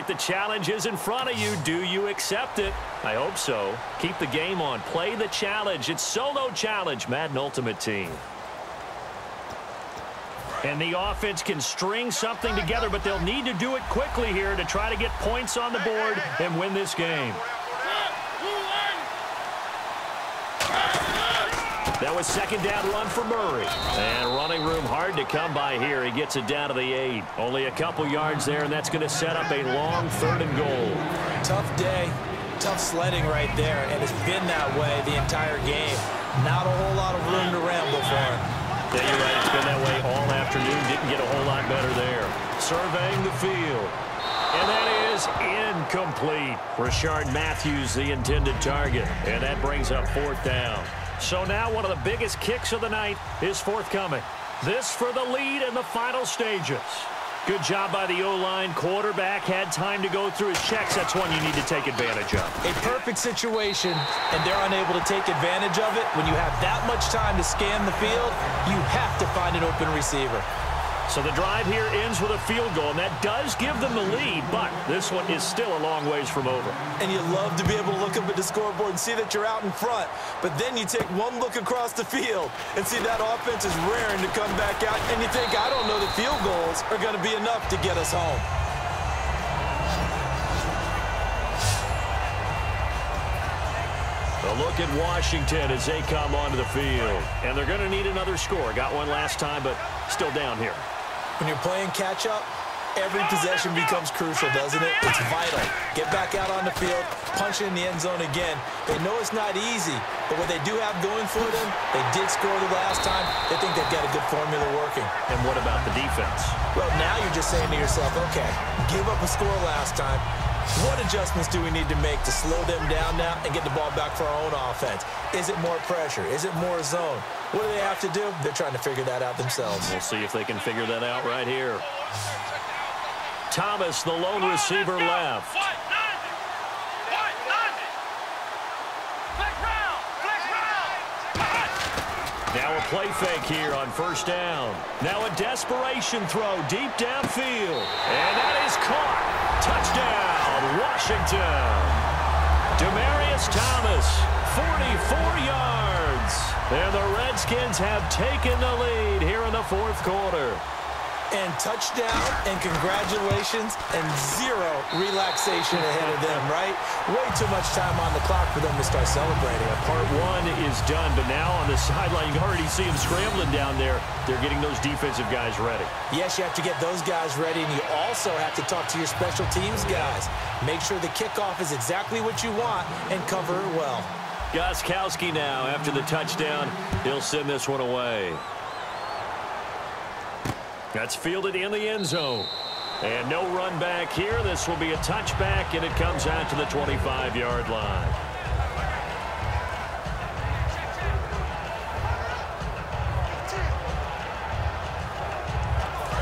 right, the challenge is in front of you. Do you accept it? I hope so. Keep the game on. Play the challenge. It's solo challenge, Madden Ultimate Team. And the offense can string something together, but they'll need to do it quickly here to try to get points on the board and win this game. That was second down run for Murray. And running room hard to come by here. He gets it down to the 8. Only a couple yards there, and that's going to set up a long 3rd and goal. Tough day, tough sledding right there, and it's been that way the entire game. Not a whole lot of room to ramble for him. Yeah, you're right. It's been that way all afternoon. Didn't get a whole lot better there. Surveying the field. And that is incomplete. Rashard Matthews, the intended target. And that brings up 4th down. So now one of the biggest kicks of the night is forthcoming. This for the lead in the final stages. Good job by the O-line. Quarterback had time to go through his checks. That's one you need to take advantage of. A perfect situation, and they're unable to take advantage of it. When you have that much time to scan the field, you have to find an open receiver. So the drive here ends with a field goal, and that does give them the lead, but this one is still a long ways from over. And you love to be able to look up at the scoreboard and see that you're out in front, but then you take one look across the field and see that offense is raring to come back out, and you think, I don't know, the field goals are going to be enough to get us home. A look at Washington as they come onto the field. And they're going to need another score. Got one last time, but still down here. When you're playing catch-up, every possession becomes crucial, doesn't it? It's vital. Get back out on the field, punch in the end zone again. They know it's not easy, but what they do have going for them, they did score the last time. They think they've got a good formula working. And what about the defense? Well, now you're just saying to yourself, okay, give up a score last time. What adjustments do we need to make to slow them down now and get the ball back for our own offense? Is it more pressure? Is it more zone? What do they have to do? They're trying to figure that out themselves. We'll see if they can figure that out right here. Thomas, the lone receiver, left. Now a play fake here on 1st down. Now a desperation throw deep downfield. And that is caught. Touchdown, Washington. Demaryius Thomas, 44 yards. And the Redskins have taken the lead here in the 4th quarter. And touchdown, and congratulations, and zero relaxation ahead of them, right? Way too much time on the clock for them to start celebrating. Part 1 is done, but now on the sideline, you can already see them scrambling down there. They're getting those defensive guys ready. Yes, you have to get those guys ready, and you also have to talk to your special teams guys. Make sure the kickoff is exactly what you want and cover it well. Gostkowski now, after the touchdown, he'll send this one away. That's fielded in the end zone. And no run back here. This will be a touchback, and it comes out to the 25-yard line.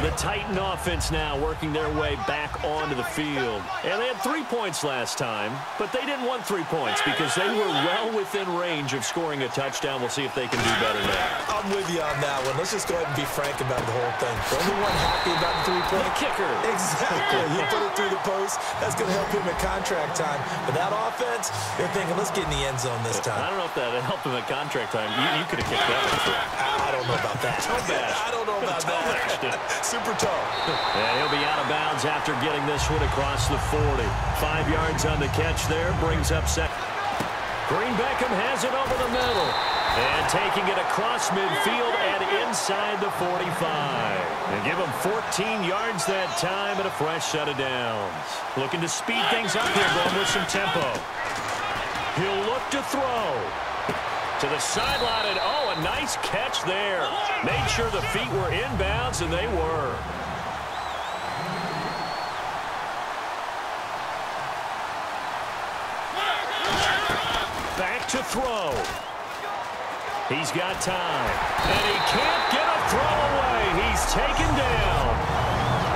The Titan offense now working their way back onto the field. And they had 3 points last time, but they didn't want 3 points because they were well within range of scoring a touchdown. We'll see if they can do better now. I'm with you on that one. Let's just go ahead and be frank about the whole thing. The only one happy about the 3-point kicker. Exactly. You put it through the post. That's going to help him at contract time. But that offense, they're thinking, let's get in the end zone this time. I don't know if that helped him at contract time. You could have kicked that one through. I don't know about that. I don't know about that. Super toe. And he'll be out of bounds after getting this one across the 40. 5 yards on the catch there. Brings up second. Green Beckham has it over the middle. And taking it across midfield and inside the 45. And give him 14 yards that time and a fresh set of downs. Looking to speed things up here, going with some tempo. He'll look to throw. To the sideline, and oh, a nice catch there. Made sure the feet were inbounds, and they were. Back to throw. He's got time. And he can't get a throw away. He's taken down.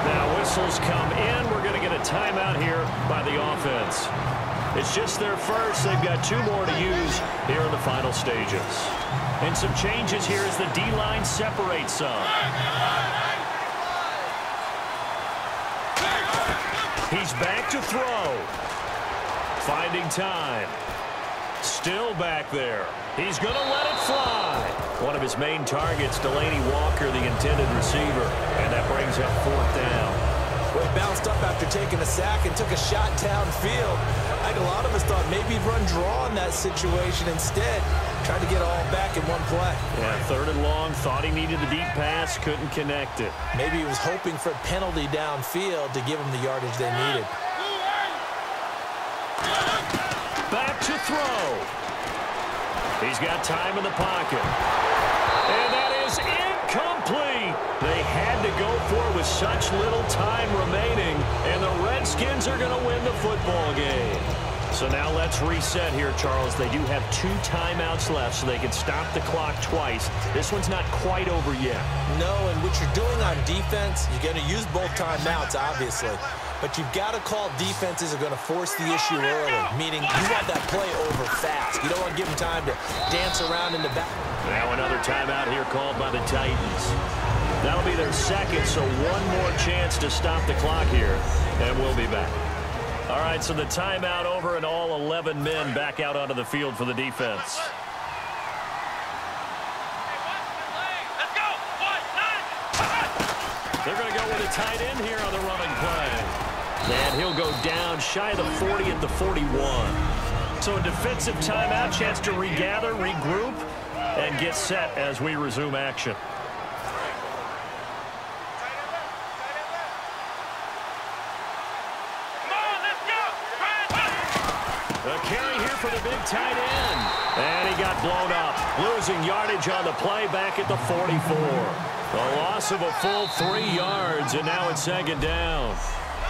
Now whistles come in. We're going to get a timeout here by the offense. It's just their first. They've got 2 more to use here in the final stages. And some changes here as the D-line separates some. He's back to throw. Finding time. Still back there. He's going to let it fly. One of his main targets, Delaney Walker, the intended receiver. And that brings up 4th down. Well, he bounced up after taking a sack and took a shot downfield. I think a lot of us thought maybe he'd run draw in that situation instead. Tried to get all back in one play. Yeah, 3rd and long. Thought he needed the deep pass. Couldn't connect it. Maybe he was hoping for a penalty downfield to give him the yardage they needed. Back to throw. He's got time in the pocket. And that is incomplete. They had to go for it with such little time remaining, and the Redskins are going to win the football game. So now let's reset here, Charles. They do have 2 timeouts left, so they can stop the clock twice. This one's not quite over yet. No, and what you're doing on defense, you're going to use both timeouts, obviously. But you've got to call defenses are going to force the issue early, meaning you want that play over fast. You don't want to give them time to dance around in the back. Now another timeout here called by the Titans. That'll be their 2nd, so one more chance to stop the clock here, and we'll be back. All right, so the timeout over, and all 11 men back out onto the field for the defense. They're going to go with a tight end here on the running play. And he'll go down shy of the 40 at the 41. So a defensive timeout, chance to regather, regroup, and get set as we resume action. A carry here for the big tight end. And he got blown up, losing yardage on the play back at the 44. A loss of a full 3 yards, and now it's 2nd down.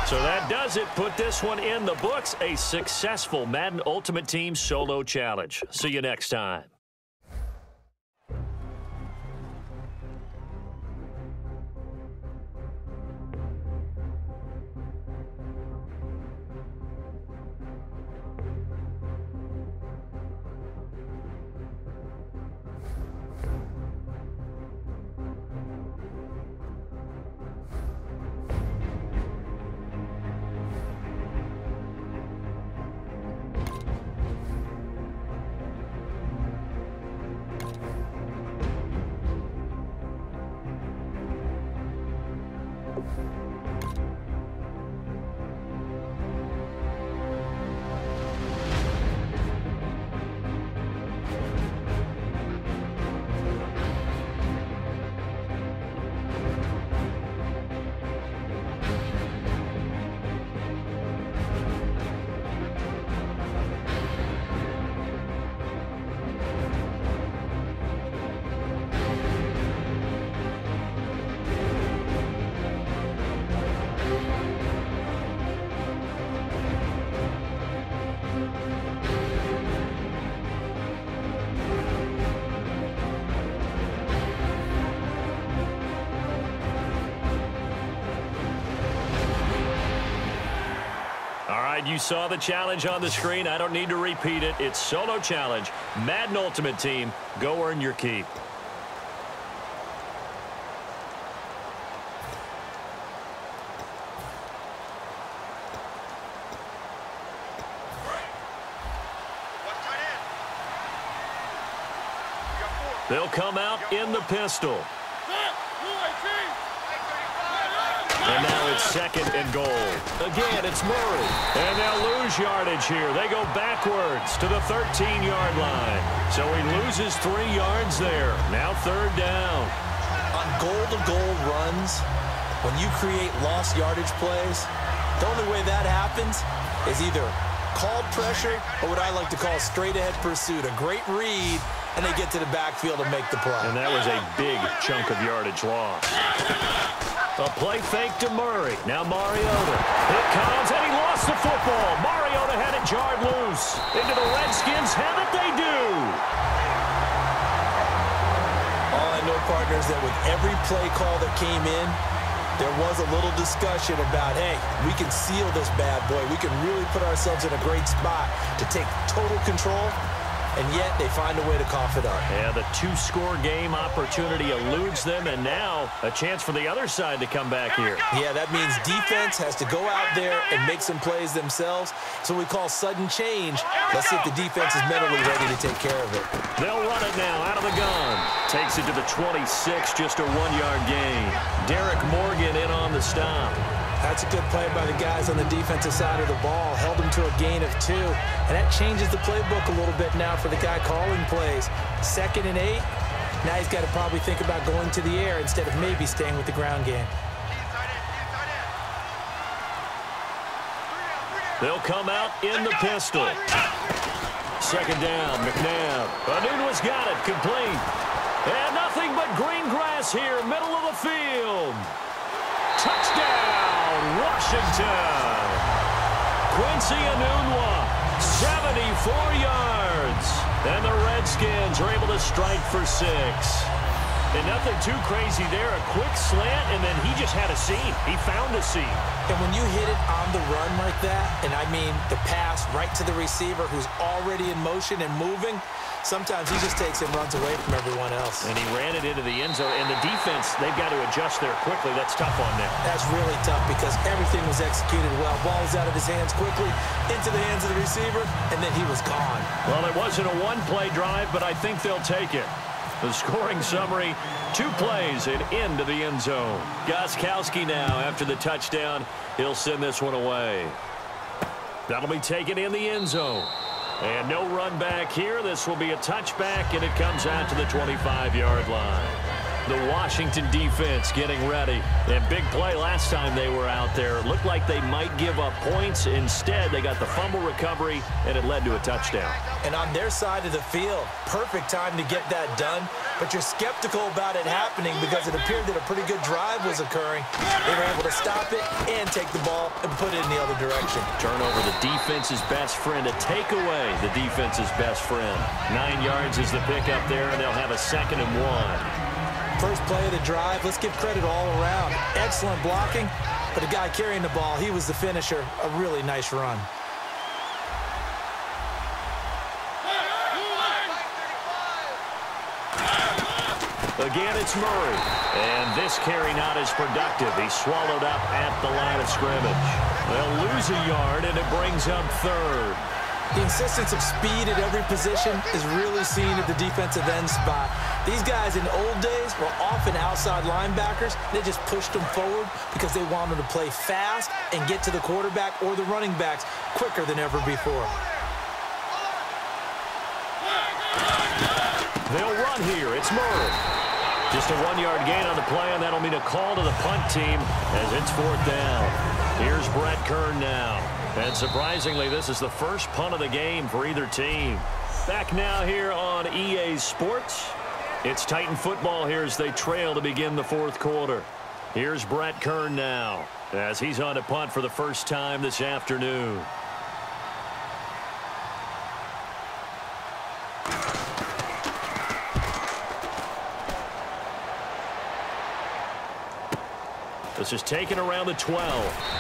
So that does it. Put this one in the books. A successful Madden Ultimate Team solo challenge. See you next time. You saw the challenge on the screen. I don't need to repeat it. It's solo challenge. Madden Ultimate Team. Go earn your keep. They'll come out in the pistol. And now it's 2nd and goal. Again, it's Murray. And they'll lose yardage here. They go backwards to the 13-yard line. So he loses 3 yards there. Now 3rd down. On goal-to-goal runs, when you create lost yardage plays, the only way that happens is either called pressure or what I like to call straight-ahead pursuit. A great read, and they get to the backfield and make the play. And that was a big chunk of yardage lost. A play fake to Murray. Now Mariota. It comes, and he lost the football. Mariota had it jarred loose. Into the Redskins. Have it they do. All I know, partners, that with every play call that came in, there was a little discussion about, hey, we can seal this bad boy. We can really put ourselves in a great spot to take total control. and yet they find a way to cough it up. Yeah, the two-score game opportunity eludes them, and now a chance for the other side to come back here. Yeah, that means defense has to go out there and make some plays themselves. So we call sudden change. Let's see if the defense is mentally ready to take care of it. They'll run it now out of the gun. Takes it to the 26, just a 1-yard gain. Derek Morgan in on the stop. That's a good play by the guys on the defensive side of the ball. Held them to a gain of 2. And that changes the playbook a little bit now for the guy calling plays. 2nd and 8. Now he's got to probably think about going to the air instead of maybe staying with the ground game. They'll come out in the pistol. 2nd down, McNabb. Anunua's got it, complete. And nothing but green grass here, middle of the field. Touchdown, Washington. Quincy Enunwa, 74 yards. And the Redskins are able to strike for 6. And nothing too crazy there. A quick slant, and then he just had a seam. He found a seam. And when you hit it on the run like that, and I mean the pass right to the receiver who's already in motion and moving, sometimes he just takes and runs away from everyone else. And he ran it into the end zone. And the defense, they've got to adjust there quickly. That's tough on them. That's really tough because everything was executed well. Ball was out of his hands quickly, into the hands of the receiver, and then he was gone. Well, it wasn't a one-play drive, but I think they'll take it. The scoring summary, 2 plays and into the end zone. Gostkowski now after the touchdown. He'll send this one away. That'll be taken in the end zone. And no run back here. This will be a touchback, and it comes out to the 25-yard line. The Washington defense getting ready. And big play last time they were out there. It looked like they might give up points. Instead, they got the fumble recovery, and it led to a touchdown. And on their side of the field, perfect time to get that done. But you're skeptical about it happening because it appeared that a pretty good drive was occurring. They were able to stop it and take the ball and put it in the other direction. Turnover, the defense's best friend. A takeaway, the defense's best friend. 9 yards is the pickup there, and they'll have a 2nd and 1. First play of the drive, let's give credit all around. Excellent blocking, but the guy carrying the ball, he was the finisher. A really nice run. Again, it's Murray. And this carry not as productive. He's swallowed up at the line of scrimmage. They'll lose a yard, and it brings up 3rd. The insistence of speed at every position is really seen at the defensive end spot. These guys in old days were often outside linebackers. They just pushed them forward because they wanted to play fast and get to the quarterback or the running backs quicker than ever before. They'll run here. It's Murray. Just a 1-yard gain on the play, and that'll mean a call to the punt team as it's 4th down. Here's Brett Kern now. And surprisingly, this is the first punt of the game for either team. Back now here on EA Sports. It's Titan football here as they trail to begin the 4th quarter. Here's Brett Kern now as he's on to punt for the first time this afternoon. This is taken around the 12.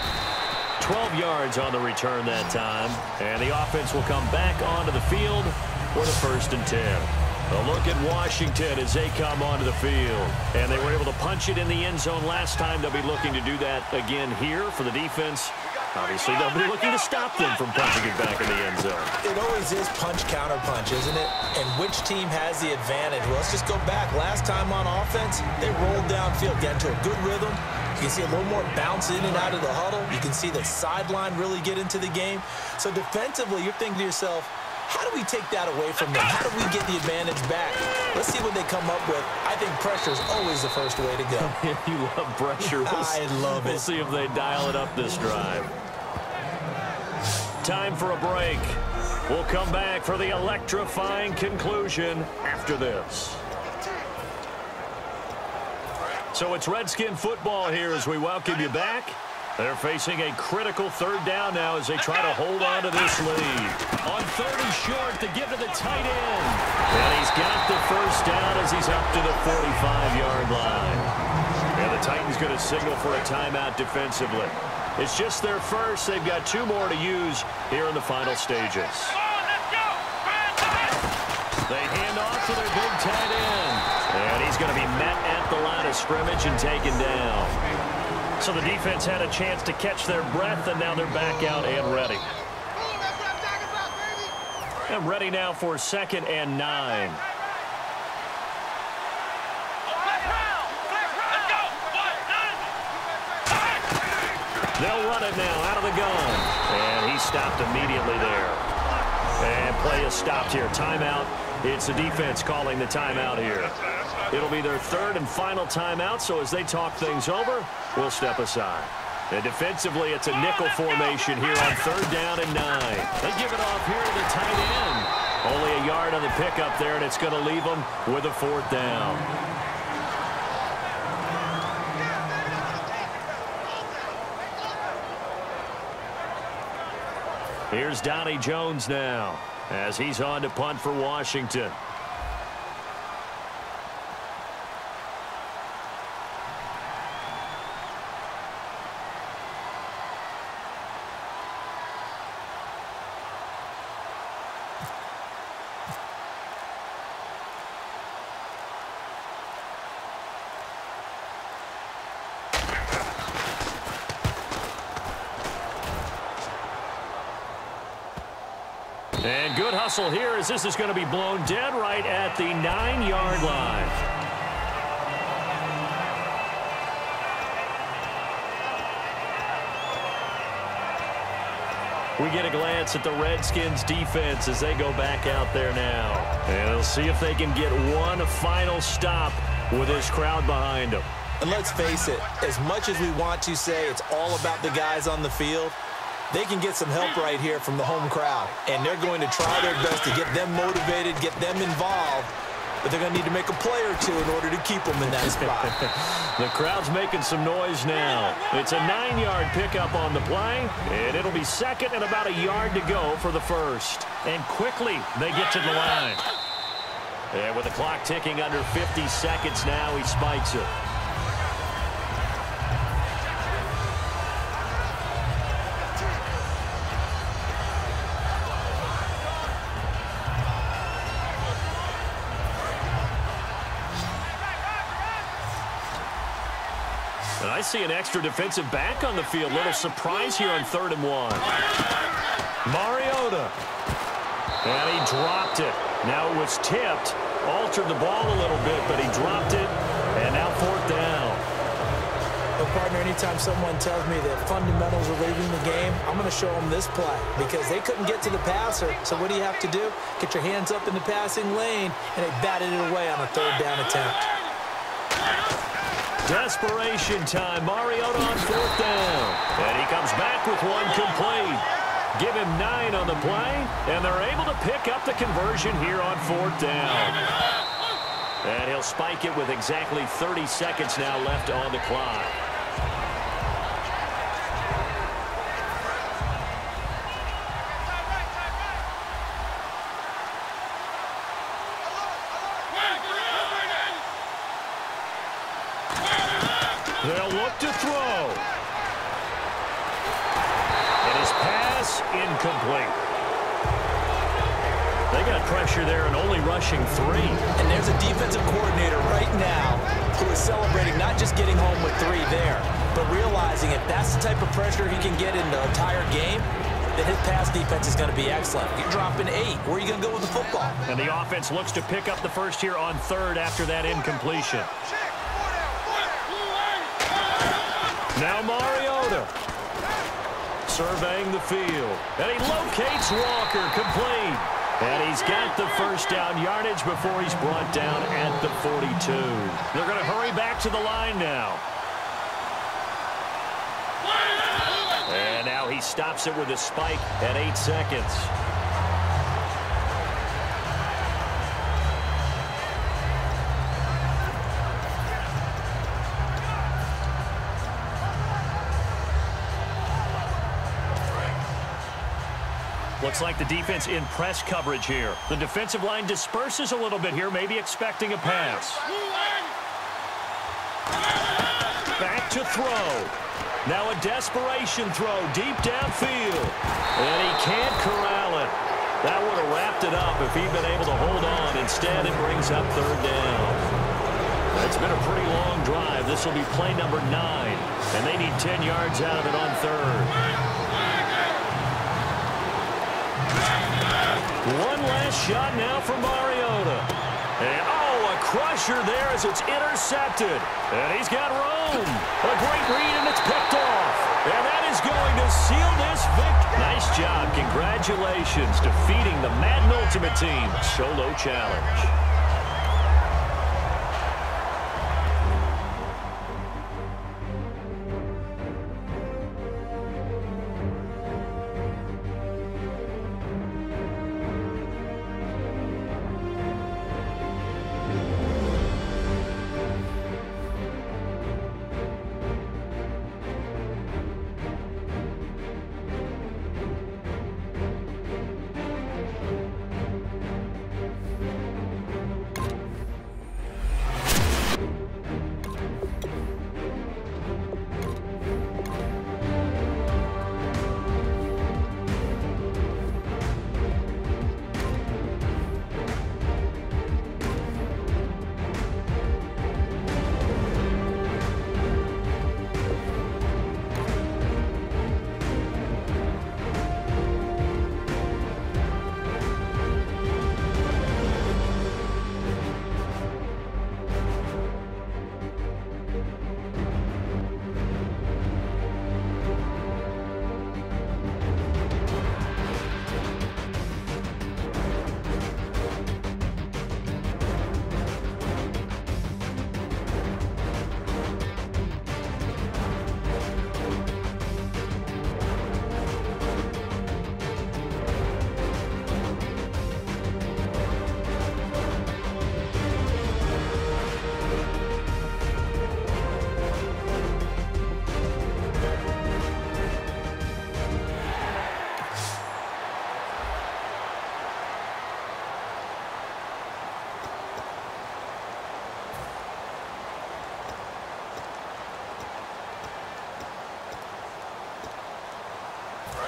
12 yards on the return that time. And the offense will come back onto the field for the 1st and 10. A look at Washington as they come onto the field. And they were able to punch it in the end zone last time. They'll be looking to do that again here for the defense. Obviously, they'll be looking to stop them from punching it back in the end zone. It always is punch-counter-punch, isn't it? And which team has the advantage? Well, let's just go back. Last time on offense, they rolled downfield, got into a good rhythm. You can see a little more bounce in and out of the huddle. You can see the sideline really get into the game. So defensively, you're thinking to yourself, how do we take that away from them? How do we get the advantage back? Let's see what they come up with. I think pressure is always the first way to go. You love pressure. I love it. We'll see if they dial it up this drive. Time for a break. We'll come back for the electrifying conclusion after this. So it's Redskin football here as we welcome you back. They're facing a critical 3rd down now as they try to hold on to this lead. On 30 short to give to the tight end. And he's got the first down as he's up to the 45-yard line. And the Titans going to signal for a timeout defensively. It's just their first. They've got 2 more to use here in the final stages. of scrimmage and taken down. So the defense had a chance to catch their breath, and now they're back out and ready. And ready now for 2nd and 9. They'll run it now out of the gun. And he stopped immediately there. And play is stopped here. Timeout. It's the defense calling the timeout here. It'll be their 3rd and final timeout, so as they talk things over, we'll step aside. And defensively, it's a nickel formation here on 3rd down and 9. They give it off here to the tight end. Only a yard on the pickup there, and it's going to leave them with a 4th down. Here's Donnie Jones now as he's on to punt for Washington. And good hustle here as this is going to be blown dead right at the 9-yard line. We get a glance at the Redskins defense as they go back out there now. And they'll see if they can get one final stop with this crowd behind them. And let's face it, as much as we want to say it's all about the guys on the field, they can get some help right here from the home crowd. And they're going to try their best to get them motivated, get them involved. But they're going to need to make a play or two in order to keep them in that spot. The crowd's making some noise now. It's a 9-yard pickup on the play, and it'll be 2nd and about a yard to go for the 1st. And quickly, they get to the line. And with the clock ticking under 50 seconds now, he spikes it. And I see an extra defensive back on the field. Little surprise here on 3rd and 1. Mariota. And he dropped it. Now it was tipped. Altered the ball a little bit, but he dropped it. And now 4th down. Well, partner, anytime someone tells me that fundamentals are leaving the game, I'm going to show them this play because they couldn't get to the passer. So what do you have to do? Get your hands up in the passing lane, and they batted it away on a 3rd down attempt. Desperation time. Mariota on 4th down. And he comes back with one complete. Give him 9 on the play, and they're able to pick up the conversion here on 4th down. And he'll spike it with exactly 30 seconds now left on the clock. They'll look to throw. And his pass incomplete. They got pressure there and only rushing 3. And there's a defensive coordinator right now who is celebrating not just getting home with 3 there, but realizing if that's the type of pressure he can get in the entire game, then his pass defense is going to be excellent. You're dropping 8. Where are you going to go with the football? And the offense looks to pick up the first here on 3rd after that incompletion. Now Mariota surveying the field. And he locates Walker, complete. And he's got the first down yardage before he's brought down at the 42. They're going to hurry back to the line now. And now he stops it with a spike at 8 seconds. Looks like the defense in press coverage here. The defensive line disperses a little bit here, maybe expecting a pass. Back to throw. Now a desperation throw deep downfield. And he can't corral it. That would have wrapped it up if he'd been able to hold on. Instead, it brings up 3rd down. It's been a pretty long drive. This will be play number 9, and they need 10 yards out of it on third. One last shot now from Mariota. And, oh, a crusher there as it's intercepted. And he's got room. A great read, and it's picked off. And that is going to seal this victory. Nice job. Congratulations. Defeating the Madden Ultimate Team solo challenge.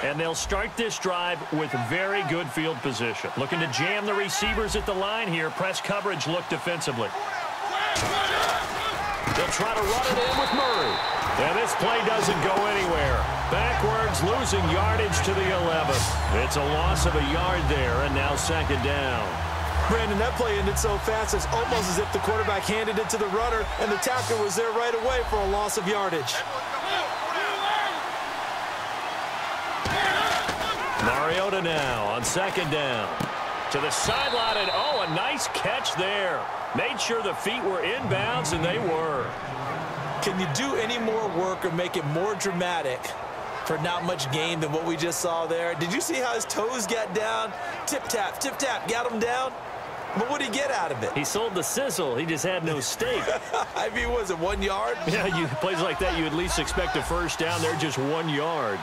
And they'll start this drive with very good field position. Looking to jam the receivers at the line here. Press coverage look defensively. They'll try to run it in with Murray. And this play doesn't go anywhere. Backwards, losing yardage to the 11. It's a loss of a yard there, and now second down. Brandon, that play ended so fast, it's almost as if the quarterback handed it to the runner, and the tackler was there right away for a loss of yardage. Mariota now on second down. To the sideline, and oh, a nice catch there. Made sure the feet were inbounds, and they were. Can you do any more work or make it more dramatic for not much gain than what we just saw there? Did you see how his toes got down? Tip-tap, got him down. But what did he get out of it? He sold the sizzle. He just had no steak. I mean, was it 1 yard? Yeah, plays like that, you at least expect a first down. They're just 1 yard.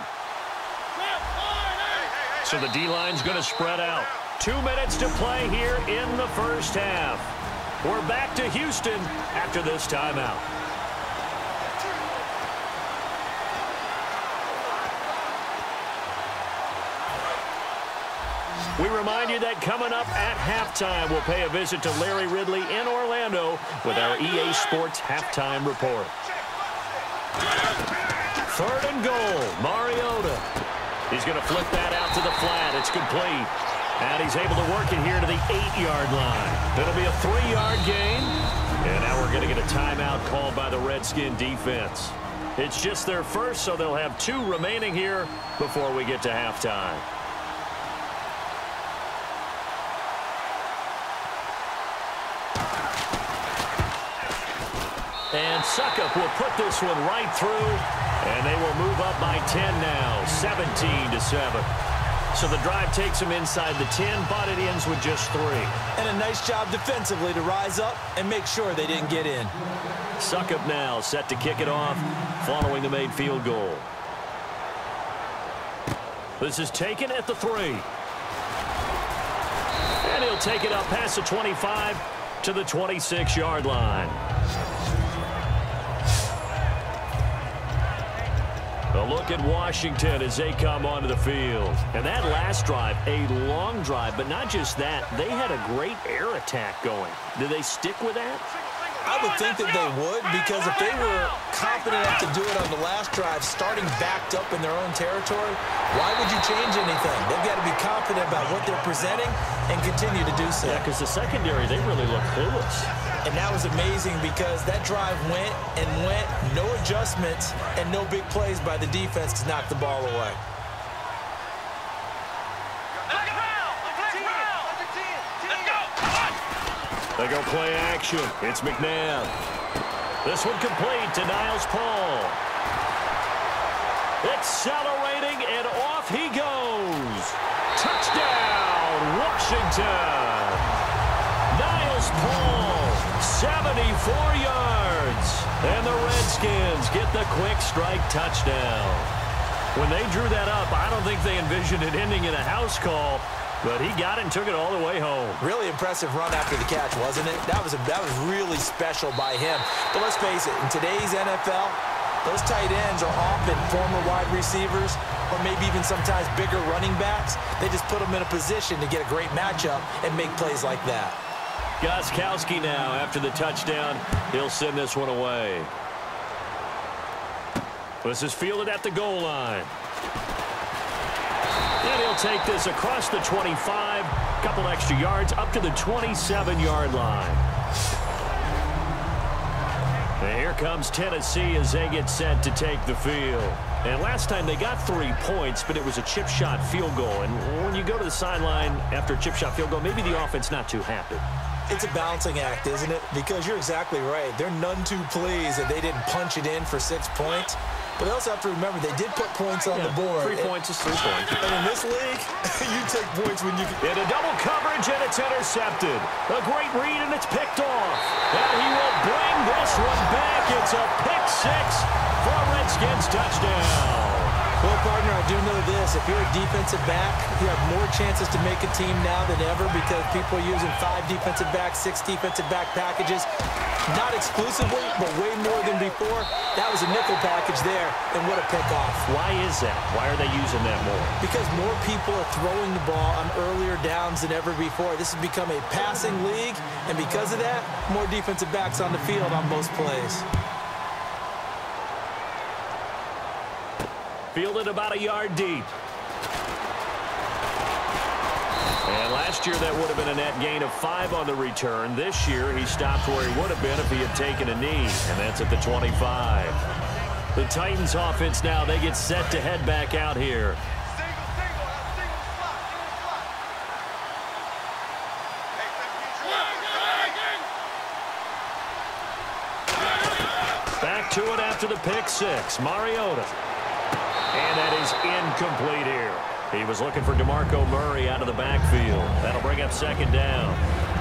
So the D-line's going to spread out. 2 minutes to play here in the first half. We're back to Houston after this timeout. We remind you that coming up at halftime, we'll pay a visit to Larry Ridley in Orlando with our EA Sports Halftime Report. 3rd and goal, Mariota. He's going to flip that out to the flat. It's complete. And he's able to work it here to the 8-yard line. It'll be a 3-yard gain. And now we're going to get a timeout called by the Redskin defense. It's just their first, so they'll have 2 remaining here before we get to halftime. And Suckup will put this one right through, and they will move up by 10 now, 17-7. So the drive takes them inside the 10, but it ends with just 3. And a nice job defensively to rise up and make sure they didn't get in. Suckup now set to kick it off following the made field goal. This is taken at the 3. And he'll take it up past the 25 to the 26-yard line. A look at Washington as they come onto the field. And that last drive, a long drive, but not just that. They had a great air attack going. Do they stick with that? I would think that they would, because if they were confident enough to do it on the last drive, starting backed up in their own territory, why would you change anything? They've got to be confident about what they're presenting and continue to do so. Yeah, because the secondary, they really look clueless. And that was amazing because that drive went and went, no adjustments and no big plays by the defense to knock the ball away. They go play action. It's McNabb. This one complete to Niles Paul. Accelerating, and off he goes. Touchdown, Washington. Niles Paul, 74 yards. And the Redskins get the quick strike touchdown. When they drew that up, I don't think they envisioned it ending in a house call. But he got it and took it all the way home. Really impressive run after the catch, wasn't it? That was really special by him. But let's face it, in today's NFL, those tight ends are often former wide receivers or maybe even sometimes bigger running backs. They just put them in a position to get a great matchup and make plays like that. Gostkowski now after the touchdown. He'll send this one away. This is fielded at the goal line. And he'll take this across the 25, couple extra yards up to the 27-yard line. And here comes Tennessee as they get set to take the field. And last time they got 3 points, but it was a chip shot field goal. And when you go to the sideline after a chip shot field goal, maybe the offense not too happy. It's a balancing act, isn't it? Because you're exactly right. They're none too pleased that they didn't punch it in for 6 points. But they also have to remember they did put points on the board. 3 points is 3 points. And in this league, you take points when you can. In a double coverage, and it's intercepted. A great read, and it's picked off. And he will bring this one back. It's a pick six for a Redskins touchdown. Well, partner, I do know this. If you're a defensive back, you have more chances to make a team now than ever because people are using 5 defensive backs, 6 defensive back packages. Not exclusively, but way more than before. That was a nickel package there, and what a pickoff. Why is that? Why are they using that more? Because more people are throwing the ball on earlier downs than ever before. This has become a passing league, and because of that, more defensive backs on the field on most plays. Fielded about a yard deep. And last year that would have been a net gain of 5 on the return. This year he stopped where he would have been if he had taken a knee, and that's at the 25. The Titans offense now, they get set to head back out here. Back to it after the pick six. Mariota. And that is incomplete here. He was looking for DeMarco Murray out of the backfield. That'll bring up second down.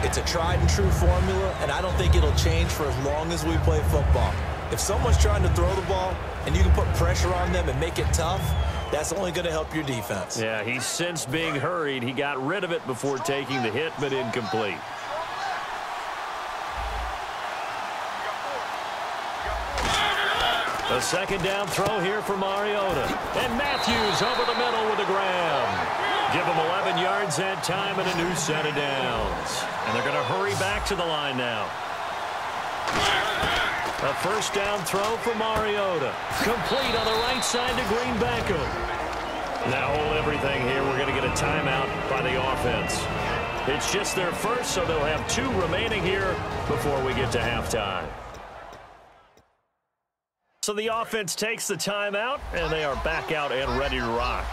It's a tried-and-true formula, and I don't think it'll change for as long as we play football. If someone's trying to throw the ball and you can put pressure on them and make it tough, that's only going to help your defense. Yeah, he's since being hurried. He got rid of it before taking the hit, but incomplete. A second down throw here for Mariota. And Matthews over the middle with a grab. Give him 11 yards that time and a new set of downs. And they're going to hurry back to the line now. A first down throw for Mariota. Complete on the right side to Green Beckham. Now hold everything here. We're going to get a timeout by the offense. It's just their first, so they'll have 2 remaining here before we get to halftime. So the offense takes the timeout, and they are back out and ready to rock.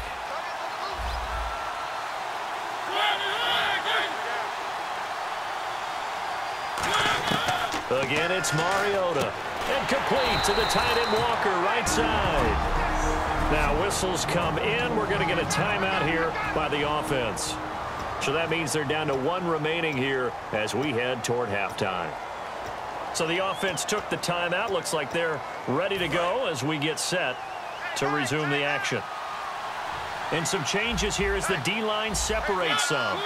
Again, it's Mariota. And complete to the tight end Walker, right side. Now whistles come in. We're going to get a timeout here by the offense. So that means they're down to 1 remaining here as we head toward halftime. So the offense took the timeout. Looks like they're ready to go as we get set to resume the action. And some changes here as the D-line separates some.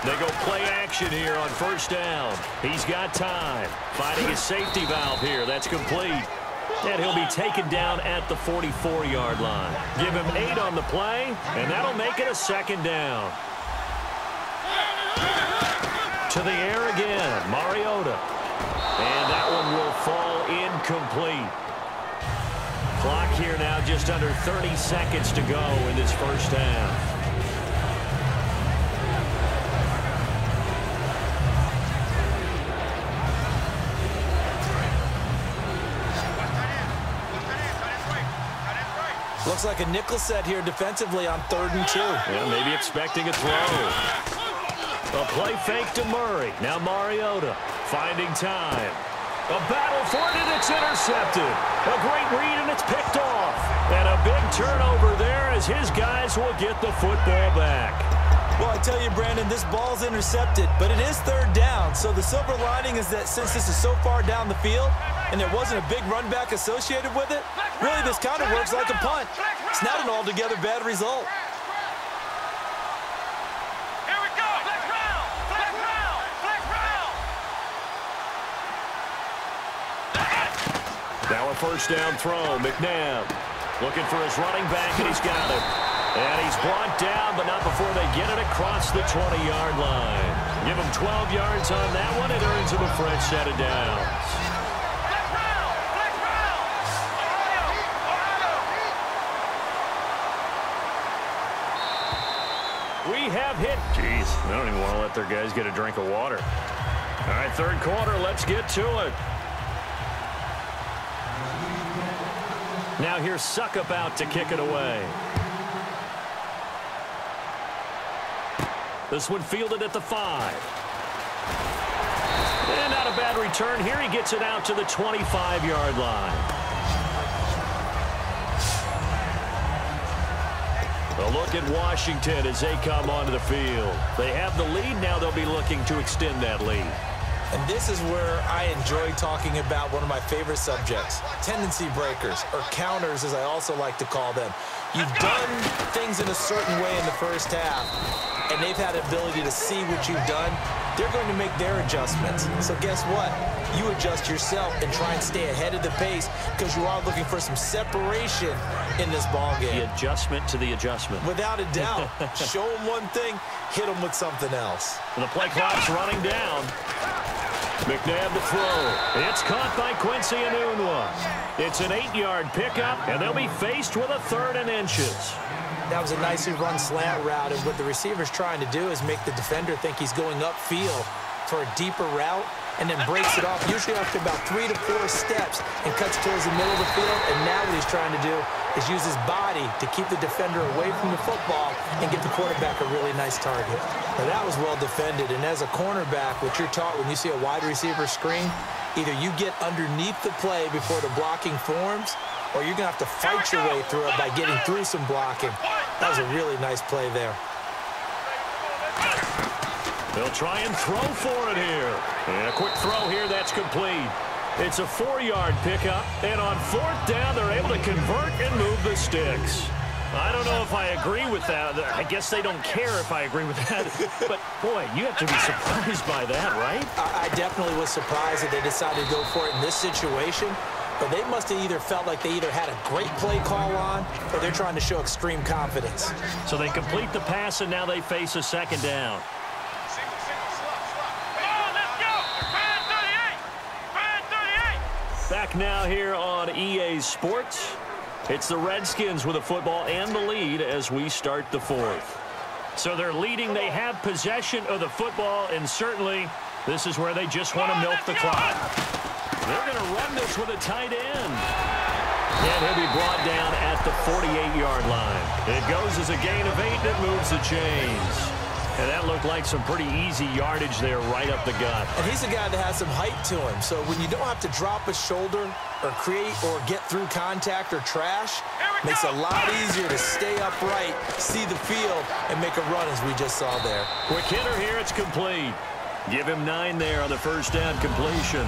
They go play action here on first down. He's got time. Finding his safety valve here. That's complete. And he'll be taken down at the 44-yard line. Give him 8 on the play, and that'll make it a second down. To the air again. Mariota. And that one will fall incomplete. Clock here now just under 30 seconds to go in this first half. Looks like a nickel set here defensively on 3rd and 2. Yeah, maybe expecting a throw. A play fake to Murray. Now Mariota finding time. A battle for it, and it's intercepted. A great read, and it's picked off. And a big turnover there as his guys will get the football back. Well, I tell you, Brandon, this ball's intercepted, but it is 3rd down. So the silver lining is that since this is so far down the field and there wasn't a big run back associated with it, really this kind of works like a punt. It's not an altogether bad result. Now a first down throw. McNabb looking for his running back, and he's got it. And he's brought down, but not before they get it across the 20-yard line. Give him 12 yards on that one. It earns him a fresh set of downs. We have hit. Jeez, I don't even want to let their guys get a drink of water. All right, 3rd quarter, let's get to it. Now here's Suckup out to kick it away. This one fielded at the 5. And not a bad return here. He gets it out to the 25-yard line. A look at Washington as they come onto the field. They have the lead. Now they'll be looking to extend that lead. And this is where I enjoy talking about one of my favorite subjects, tendency breakers, or counters as I also like to call them. You've done things in a certain way in the first half, and they've had the ability to see what you've done. They're going to make their adjustments. So guess what? You adjust yourself and try and stay ahead of the pace because you are looking for some separation in this ball game. The adjustment to the adjustment. Without a doubt. Show them one thing, hit them with something else. And the play clock's running down. McNabb to throw. It's caught by Quincy Enunwa. It's an 8-yard pickup, and they'll be faced with a 3rd and inches. That was a nicely run slant route, and what the receiver's trying to do is make the defender think he's going upfield for a deeper route, and then breaks it off, usually after about 3 to 4 steps, and cuts towards the middle of the field. And now what he's trying to do is use his body to keep the defender away from the football and get the quarterback a really nice target. Now, that was well defended, and as a cornerback, what you're taught when you see a wide receiver screen, either you get underneath the play before the blocking forms, or you're going to have to fight your way through it by getting through some blocking. That was a really nice play there. They'll try and throw for it here. And a quick throw here, that's complete. It's a 4-yard pickup, and on 4th down, they're able to convert and move the sticks. I don't know if I agree with that. I guess they don't care if I agree with that. But, boy, you have to be surprised by that, right? I definitely was surprised that they decided to go for it in this situation. But they must have either felt like they either had a great play call on or they're trying to show extreme confidence. So they complete the pass, and now they face a 2nd down. Back now here on EA Sports. It's the Redskins with the football and the lead as we start the 4th. So they're leading. They have possession of the football, and certainly this is where they just want to milk the clock. They're going to run this with a tight end. And he'll be brought down at the 48-yard line. It goes as a gain of 8, and it moves the chains. And that looked like some pretty easy yardage there right up the gut. And he's a guy that has some height to him. So when you don't have to drop a shoulder or create or get through contact or trash, makes it a lot easier to stay upright, see the field, and make a run as we just saw there. Quick hitter here, it's complete. Give him 9 there on the first down completion.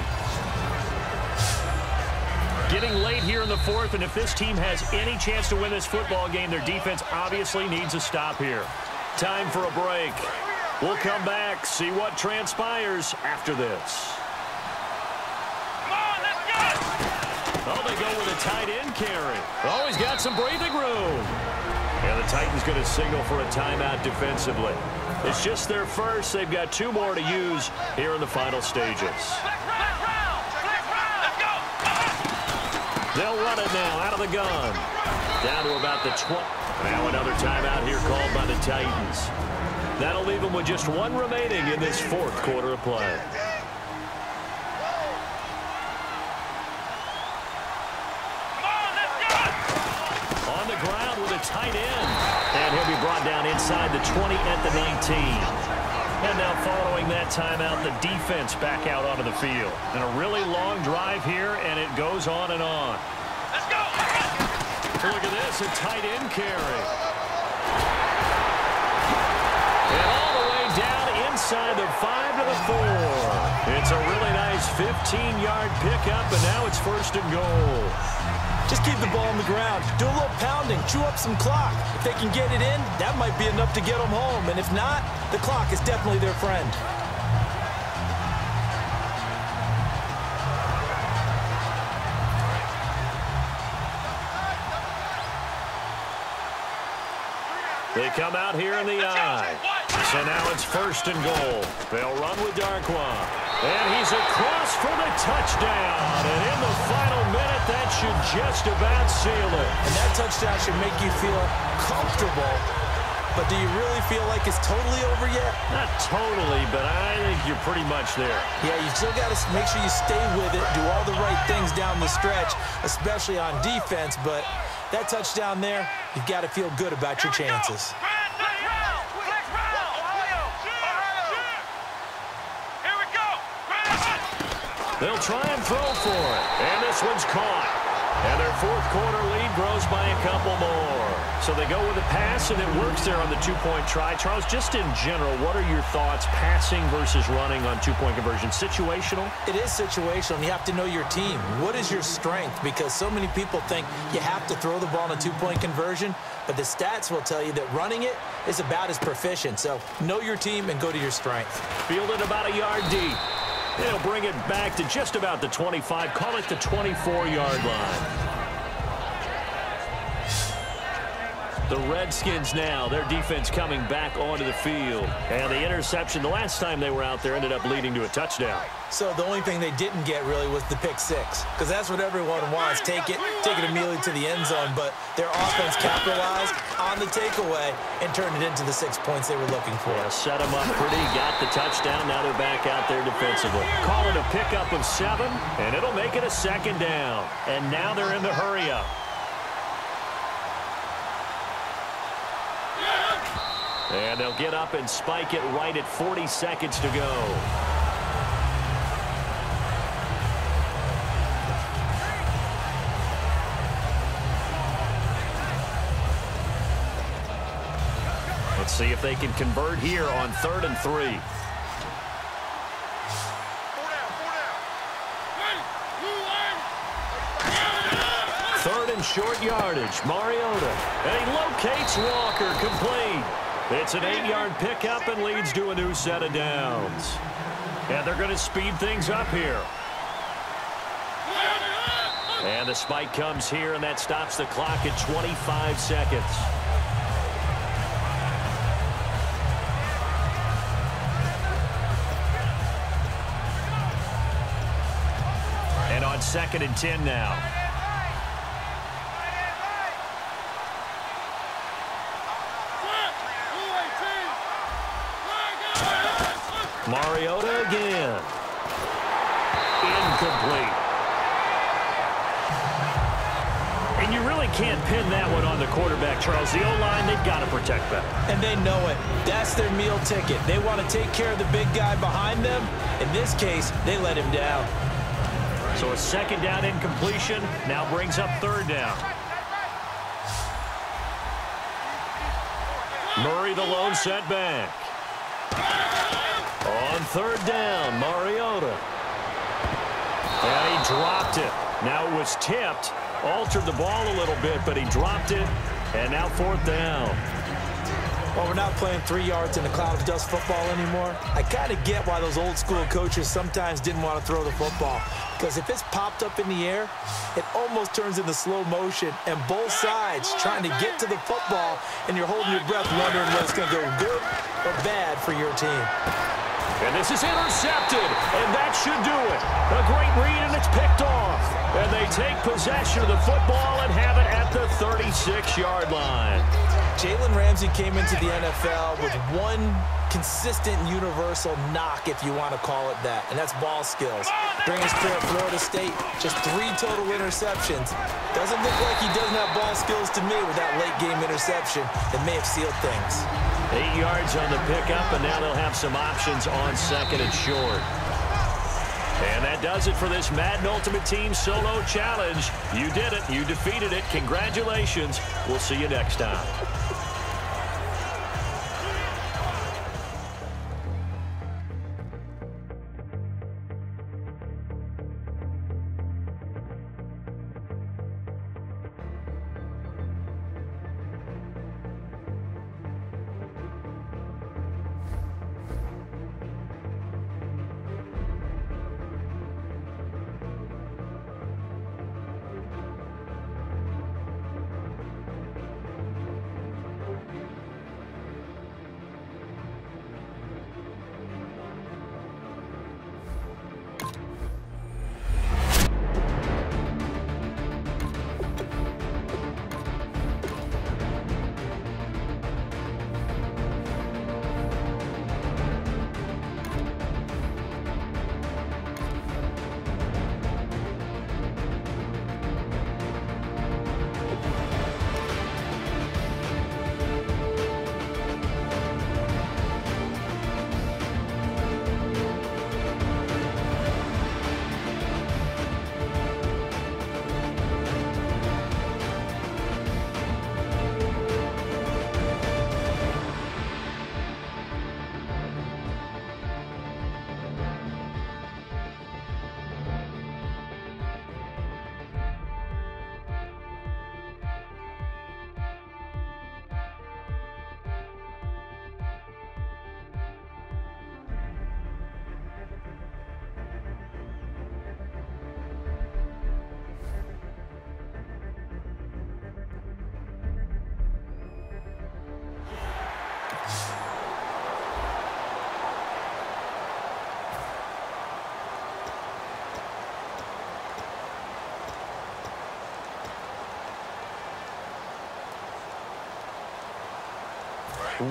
Getting late here in the 4th, and if this team has any chance to win this football game, their defense obviously needs a stop here. Time for a break. We'll come back, see what transpires after this. Come on, let's go! Oh, they go with a tight end carry. Oh, he's got some breathing room. And the Titans going to signal for a timeout defensively. It's just their first. They've got 2 more to use here in the final stages. They'll run it now out of the gun. Down to about the 20. Now another timeout here called by the Titans. That'll leave them with just 1 remaining in this 4th quarter of play. On the ground with a tight end. And he'll be brought down inside the 20 at the 19. And now following that timeout, the defense back out onto the field. And a really long drive here, and it goes on and on. Let's go! Look at this, a tight end carry. And all the way down inside the 5 to the 4. It's a really nice 15-yard pickup, and now it's 1st and goal. Just keep the ball on the ground. Do a little pounding. Chew up some clock. If they can get it in, that might be enough to get them home. And if not, the clock is definitely their friend. They come out here in the eye. So now it's 1st and goal. They'll run with Darkwa. And he's across for the touchdown. And in the final minute, that should just about seal it. And that touchdown should make you feel comfortable. But do you really feel like it's totally over yet? Not totally, but I think you're pretty much there. Yeah, you still got to make sure you stay with it, do all the right things down the stretch, especially on defense. But that touchdown there, you've got to feel good about your chances. They'll try and throw for it. And this one's caught. And their 4th quarter lead grows by a couple more. So they go with a pass, and it works there on the 2-point try. Charles, just in general, what are your thoughts passing versus running on 2-point conversion? Situational? It is situational, and you have to know your team. What is your strength? Because so many people think you have to throw the ball in a 2-point conversion, but the stats will tell you that running it is about as proficient. So know your team and go to your strength. Fielded about a yard deep. They'll bring it back to just about the 25, call it the 24-yard line. The Redskins now, their defense coming back onto the field. And the interception, the last time they were out there, ended up leading to a touchdown. So the only thing they didn't get really was the pick 6, because that's what everyone wants. Take it immediately to the end zone, but their offense capitalized on the takeaway and turned it into the 6 points they were looking for. Yeah, set them up pretty, got the touchdown. Now they're back out there defensively. Call it a pickup of 7, and it'll make it a 2nd down. And now they're in the hurry-up. And they'll get up and spike it right at 40 seconds to go. Let's see if they can convert here on 3rd and 3. Third and short yardage. Mariota. And he locates Walker, complete. It's an 8-yard pickup and leads to a new set of downs. And they're going to speed things up here. And the spike comes here, and that stops the clock at 25 seconds. And on 2nd and 10 now. Mariota again. Incomplete. And you really can't pin that one on the quarterback, Charles. The O-line, they've got to protect that. And they know it. That's their meal ticket. They want to take care of the big guy behind them. In this case, they let him down. So a 2nd down incompletion now brings up 3rd down. Murray the lone setback. On 3rd down, Mariota. And he dropped it. Now it was tipped, altered the ball a little bit, but he dropped it, and now 4th down. Well, we're not playing 3 yards in a cloud of dust football anymore. I kind of get why those old school coaches sometimes didn't want to throw the football. Because if it's popped up in the air, it almost turns into slow motion. And both sides trying to get to the football, and you're holding your breath wondering whether it's going to go good but bad for your team. And this is intercepted, and that should do it. A great read, and it's picked off. And they take possession of the football and have it at the 36-yard line. Jalen Ramsey came into the NFL with one consistent universal knock, if you want to call it that, and that's ball skills. During his career at Florida State, just 3 total interceptions. Doesn't look like he doesn't have ball skills to me with that late-game interception that may have sealed things. 8 yards on the pickup, and now they'll have some options on second and short. And that does it for this Madden Ultimate Team Solo Challenge. You did it. You defeated it. Congratulations. We'll see you next time.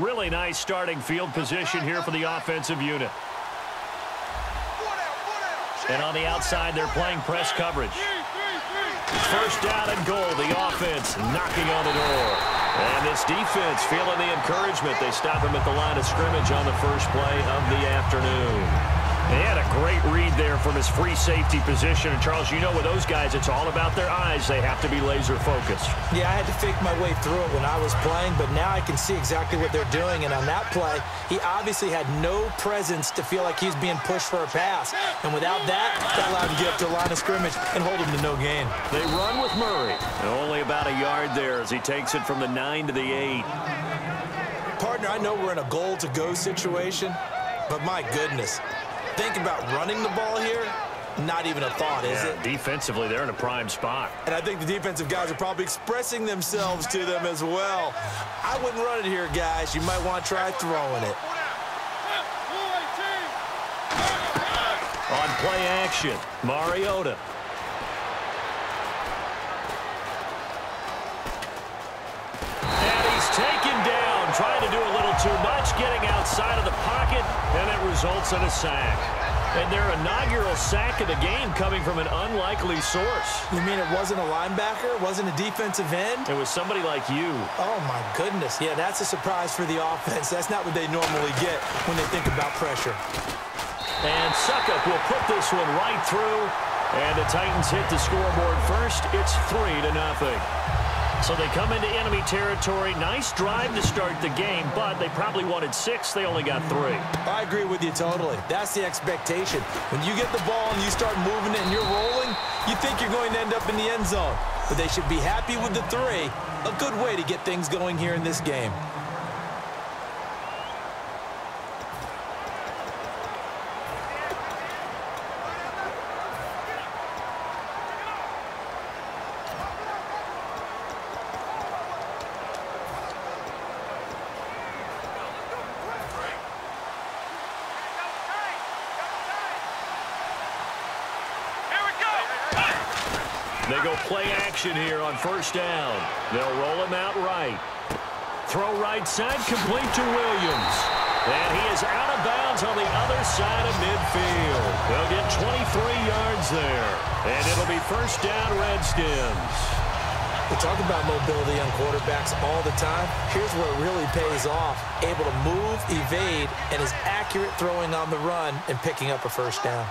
Really nice starting field position here for the offensive unit. And on the outside, they're playing press coverage. First down and goal, the offense knocking on the door. And this defense feeling the encouragement. They stop him at the line of scrimmage on the first play of the afternoon. They had a great read there from his free safety position. And, Charles, you know with those guys, it's all about their eyes. They have to be laser-focused. Yeah, I had to fake my way through it when I was playing, but now I can see exactly what they're doing. And on that play, he obviously had no presence to feel like he's being pushed for a pass. And without that, that allowed him to get up to the line of scrimmage and hold him to no gain. They run with Murray. And only about a yard there as he takes it from the 9 to the 8. Partner, I know we're in a goal-to-go situation, but my goodness. Thinking about running the ball here, not even a thought, is it? Defensively, they're in a prime spot. And I think the defensive guys are probably expressing themselves to them as well. I wouldn't run it here, guys. You might want to try throwing it. On play action, Mariota. And he's taken down, trying to do a little too much, getting outside of the pocket, and it results in a sack. And their inaugural sack of the game coming from an unlikely source. You mean it wasn't a linebacker? It wasn't a defensive end? It was somebody like you. Oh, my goodness. Yeah, that's a surprise for the offense. That's not what they normally get when they think about pressure. And Suckup will put this one right through. And the Titans hit the scoreboard first. It's 3-0. So they come into enemy territory. Nice drive to start the game, but they probably wanted 6. They only got 3. I agree with you totally. That's the expectation. When you get the ball and you start moving it and you're rolling, you think you're going to end up in the end zone. But they should be happy with the 3. A good way to get things going here in this game. They go play action here on first down. They'll roll him out right. Throw right side, complete to Williams. And he is out of bounds on the other side of midfield. They'll get 23 yards there. And it'll be first down, Redskins. We talk about mobility on quarterbacks all the time. Here's where it really pays off. Able to move, evade, and is accurate throwing on the run and picking up a first down.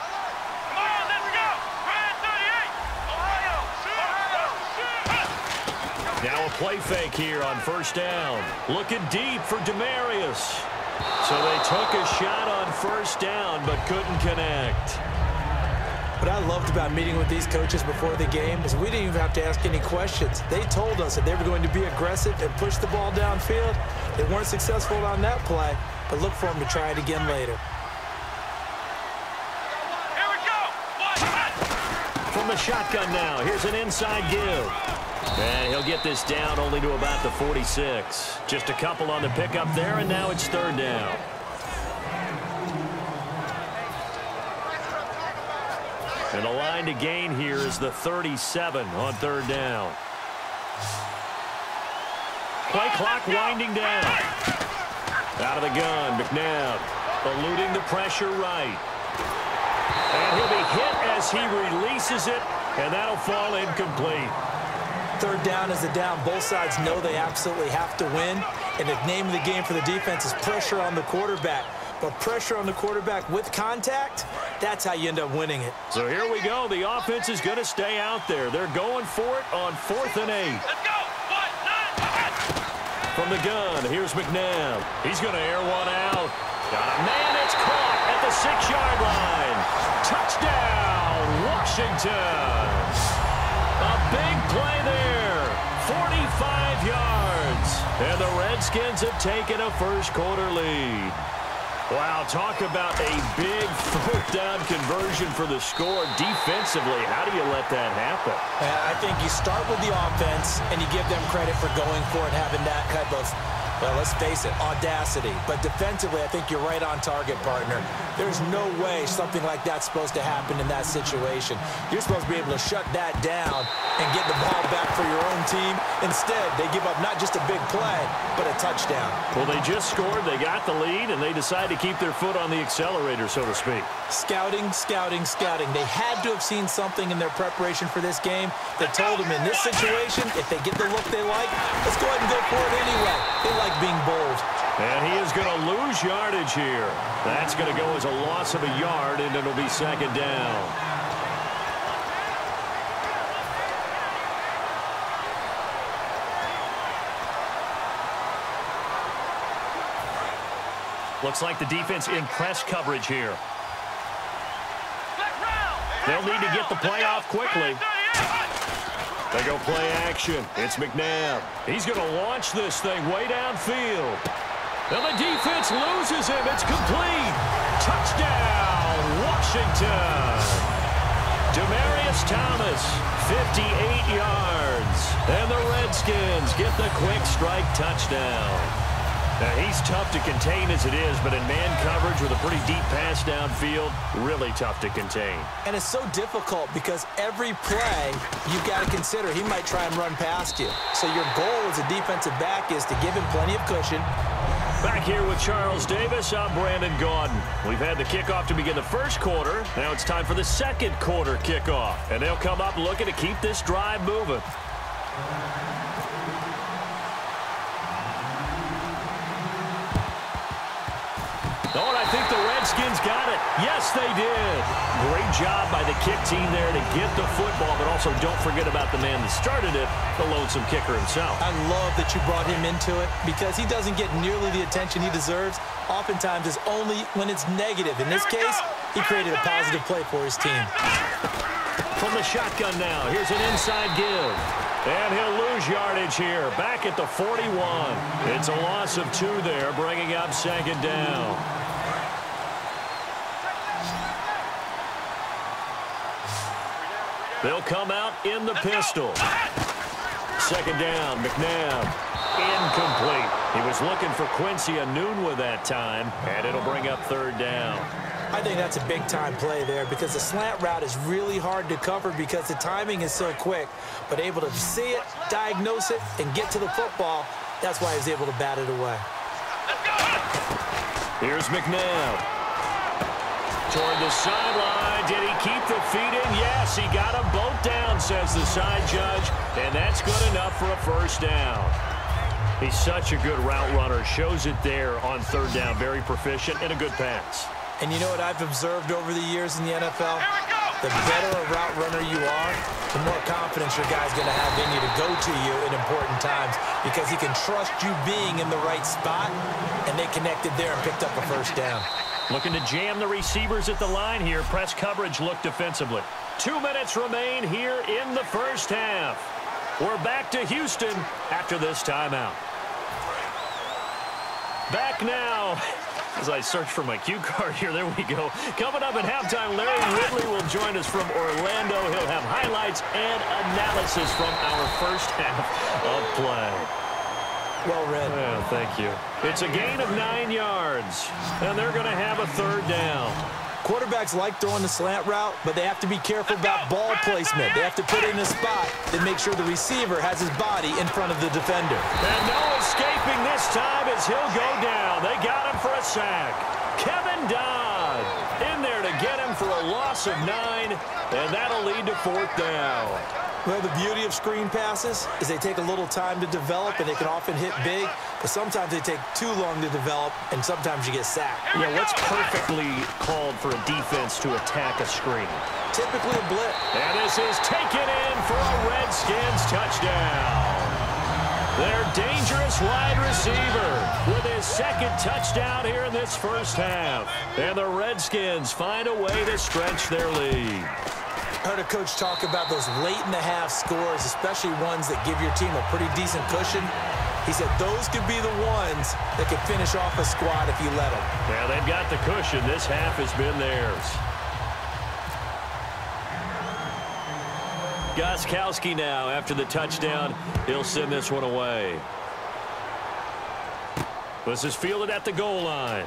Now a play fake here on first down. Looking deep for Demarius. So they took a shot on first down but couldn't connect. What I loved about meeting with these coaches before the game is we didn't even have to ask any questions. They told us that they were going to be aggressive and push the ball downfield. They weren't successful on that play, but look for them to try it again later. Here we go. From the shotgun now, here's an inside give. And he'll get this down only to about the 46. Just a couple on the pickup there, and now it's third down. And the line to gain here is the 37 on third down. Play clock winding down. Out of the gun, McNabb eluding the pressure right. And he'll be hit as he releases it, and that'll fall incomplete. Third down is the down. Both sides know they absolutely have to win. And the name of the game for the defense is pressure on the quarterback. But pressure on the quarterback with contact, that's how you end up winning it. So here we go. The offense is going to stay out there. They're going for it on 4th and 8. Let's go. 1, 9, From the gun, here's McNabb. He's going to air one out. Got a man. It's caught at the 6-yard line. Touchdown, Washington. A big play there, 45 yards. And the Redskins have taken a first-quarter lead. Wow, talk about a big fourth-down conversion for the score. Defensively, how do you let that happen? I think you start with the offense, and you give them credit for going for it, having that type of, well, let's face it, audacity. But defensively, I think you're right on target, partner. There's no way something like that's supposed to happen in that situation. You're supposed to be able to shut that down and get the ball back for your own team. Instead, they give up not just a big play, but a touchdown. Well, they just scored, they got the lead, and they decide to keep their foot on the accelerator, so to speak. Scouting, scouting, scouting. They had to have seen something in their preparation for this game that told them in this situation, if they get the look they like, let's go ahead and go for it anyway. They like being bold. And he is going to lose yardage here. That's going to go as a loss of a yard, and it'll be second down. Looks like the defense in press coverage here. They'll need to get the play off quickly. They go play action. It's McNabb. He's going to launch this thing way downfield. And the defense loses him. It's complete. Touchdown, Washington. Demarius Thomas, 58 yards. And the Redskins get the quick strike touchdown. Now, he's tough to contain as it is, but in man coverage with a pretty deep pass downfield, really tough to contain. And it's so difficult because every play you've got to consider he might try and run past you. So your goal as a defensive back is to give him plenty of cushion. Back here with Charles Davis, I'm Brandon Gaudin. We've had the kickoff to begin the first quarter. Now it's time for the second quarter kickoff. And they'll come up looking to keep this drive moving. Oh, and I think the Redskins got it. Yes, they did. Great job by the kick team there to get the football, but also don't forget about the man that started it, the lonesome kicker himself. I love that you brought him into it because he doesn't get nearly the attention he deserves. Oftentimes it's only when it's negative. In this case, he created a positive play for his team. From the shotgun now, here's an inside give. And he'll lose yardage here, back at the 41. It's a loss of 2 there, bringing up second down. They'll come out in the pistol. Second down, McNabb. Incomplete. He was looking for Quincy Anunwa that time, and it'll bring up third down. I think that's a big-time play there because the slant route is really hard to cover because the timing is so quick. But able to see it, diagnose it, and get to the football, that's why he was able to bat it away. Here's McNabb. Toward the sideline. Did he keep the feet in? Yes, he got them both down, says the side judge. And that's good enough for a first down. He's such a good route runner. Shows it there on third down. Very proficient and a good pass. And you know what I've observed over the years in the NFL? The better a route runner you are, the more confidence your guy's going to have in you to go to you in important times because he can trust you being in the right spot, and they connected there and picked up a first down. Looking to jam the receivers at the line here. Press coverage look defensively. 2 minutes remain here in the first half. We're back to Houston after this timeout. Back now. As I search for my cue card here, there we go. Coming up at halftime, Larry Ridley will join us from Orlando. He'll have highlights and analysis from our first half of play. Well read. Well, thank you. It's a gain of 9 yards, and they're going to have a third down. Quarterbacks like throwing the slant route, but they have to be careful about ball placement. They have to put it in a spot that makes sure the receiver has his body in front of the defender. And no escaping this time as he'll go down. They got him for a sack. Kevin Dodd in there to get him for a loss of 9, and that'll lead to fourth down. Well, the beauty of screen passes is they take a little time to develop, and they can often hit big, but sometimes they take too long to develop, and sometimes you get sacked. Yeah, what's perfectly called for a defense to attack a screen? Typically a blitz. And this is taken in for a Redskins touchdown. Their dangerous wide receiver with his second touchdown here in this first half. And the Redskins find a way to stretch their lead. I heard a coach talk about those late-in-the-half scores, especially ones that give your team a pretty decent cushion. He said those could be the ones that could finish off a squad if you let them. Yeah, they've got the cushion. This half has been theirs. Gostkowski now, after the touchdown, he'll send this one away. This is fielded at the goal line.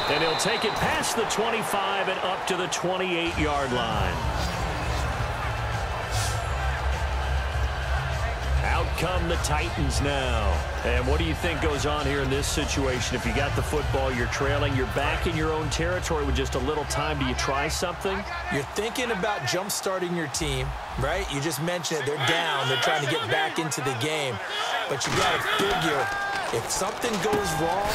And he'll take it past the 25 and up to the 28-yard line. Out come the Titans now. And what do you think goes on here in this situation? If you got the football, you're trailing, you're back in your own territory with just a little time. Do you try something? You're thinking about jump-starting your team, right? You just mentioned it. They're down. They're trying to get back into the game. But you got to figure, if something goes wrong,